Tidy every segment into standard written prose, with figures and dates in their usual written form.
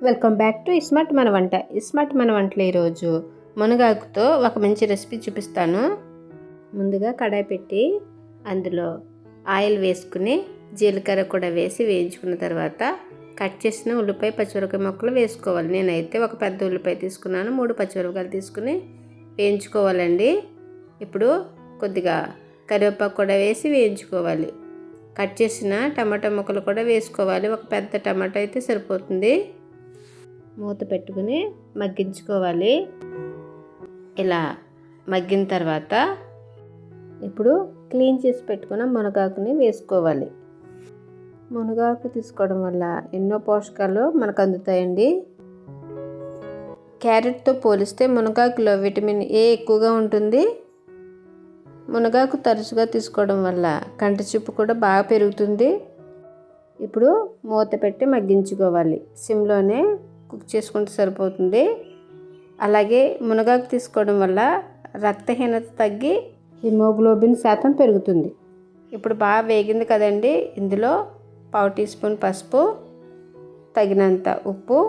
Welcome back to iSmart మన వంట. ఇస్మార్ట్ మన వంటలో ఈరోజు మునగాకుతో ఒక మంచి రెసిపీ చూపిస్తాను. ముందుగా కడాయి పెట్టి అందులో ఆయిల్ వేసుకుని జీలకర్ర కూడా వేసి వేయించుకున్న తర్వాత కట్ చేసిన ఉల్లిపాయ పచ్చిమిరపకాయ ముక్కలు వేసుకోవాలి. నేనైతే ఒక పెద్ద ఉల్లిపాయ తీసుకున్నాను, 3 పచ్చిమిరపకాయలు తీసుకుని వేయించుకోవాలండి. ఇప్పుడు కొద్దిగా కరివేపాకు కూడా వేసి వేయించుకోవాలి. కట్ చేసిన టమాటా ముక్కలు కూడా వేసుకోవాలి. ఒక పెద్ద టమాటా అయితే సరిపోతుంది. మూత పెట్టుకుని మగ్గించుకోవాలి. ఇలా మగ్గిన తర్వాత ఇప్పుడు క్లీన్ చేసి పెట్టుకున్న మునగాకుని వేసుకోవాలి. మునగాకు తీసుకోవడం వల్ల ఎన్నో పోషకాలు మనకు అందుతాయండి. క్యారెట్తో పోలిస్తే మునగాకులో విటమిన్ ఏ ఎక్కువగా ఉంటుంది. మునగాకు తరచుగా తీసుకోవడం వల్ల కంటి చూపు కూడా బాగా పెరుగుతుంది. ఇప్పుడు మూత పెట్టి మగ్గించుకోవాలి. సిమ్లోనే కుక్ చేసుకుంటే సరిపోతుంది. అలాగే మునగాకు తీసుకోవడం వల్ల రక్తహీనత తగ్గి హిమోగ్లోబిన్ శాతం పెరుగుతుంది. ఇప్పుడు బాగా వేగింది కదండి. ఇందులో 1/2 టీ స్పూన్ పసుపు, తగినంత ఉప్పు,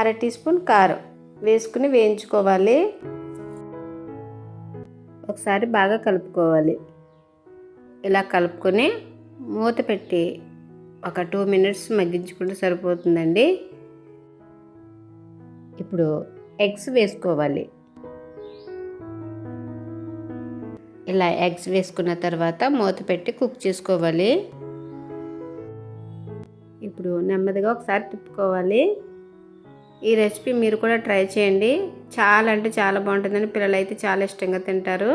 1/2 టీ స్పూన్ కారం వేసుకుని వేయించుకోవాలి. ఒకసారి బాగా కలుపుకోవాలి. ఇలా కలుపుకొని మూత పెట్టి ఒక 2 మినిట్స్ మగ్గించుకుంటే సరిపోతుందండి. ఇప్పుడు ఎగ్స్ వేసుకోవాలి. ఇలా ఎగ్స్ వేసుకున్న తర్వాత మూత పెట్టి కుక్ చేసుకోవాలి. ఇప్పుడు నెమ్మదిగా ఒకసారి తిప్పుకోవాలి. ఈ రెసిపీ మీరు కూడా ట్రై చేయండి. చాలా అంటే చాలా బాగుంటుందని పిల్లలు అయితే చాలా ఇష్టంగా తింటారు.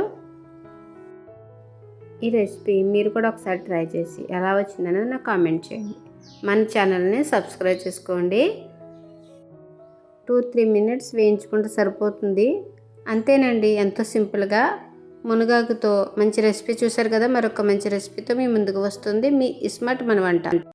ఈ రెసిపీ మీరు కూడా ఒకసారి ట్రై చేసి ఎలా వచ్చిందనేది నాకు కామెంట్ చేయండి. మన ఛానల్ని సబ్స్క్రైబ్ చేసుకోండి. 2-3 మినిట్స్ వేయించుకుంటే సరిపోతుంది. అంతేనండి, ఎంతో సింపుల్గా మునగాకుతో మంచి రెసిపీ చూశారు కదా. మరొక మంచి రెసిపీతో మీ ముందుకు వస్తుంది మీ ఇస్మార్ట్ మన వంట.